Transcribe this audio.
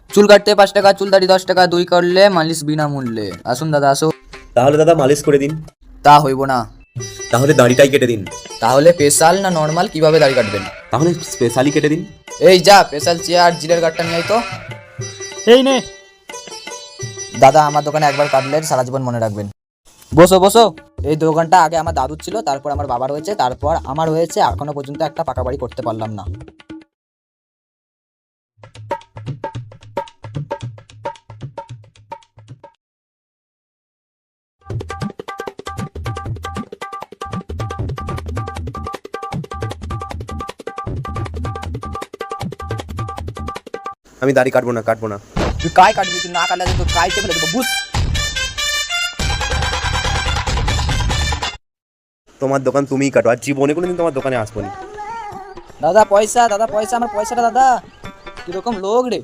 চুল কাটতে 5 টাকা, চুল দাড়ি 10 টাকা, 2 করলে মালিশ বিনামূল্যে। আসুন দাদা আসো। তাহলে দাদা মালিশ করে দিন। তা হইব না। তাহলে দাড়িটাই কেটে দিন। তাহলে স্পেশাল না নর্মাল, কিভাবে দাড়ি কাটবেন? তাহলে স্পেশালি কেটে দিন। এই যা স্পেশাল চেয়ার জিরের গাটটা নিয়ে আয় তো। এই নে। দাদা আমার দোকানে একবার কাটলে সারা জীবন মনে রাখবেন। বসো বসো। এই দোকানটা আগে আমার দাদুর ছিল, তারপর আমার বাবার হয়েছে, তারপর আমার হয়েছে, এখনো পর্যন্ত একটা পাকা বাড়ি করতে পারলাম না। আমি দাড়ি কাটবো না। তুই কাই কাটবি? তুই না কাটলে তো কাই ফেলে দেবো, বুঝ। তোমার দোকান তুমিই কাটো, আর জীবনে কোনোদিন তোমার দোকানে আসবো না। দাদা পয়সা, দাদা পয়সা, আমার পয়সাটা দাদা। কিরকম লোক রে।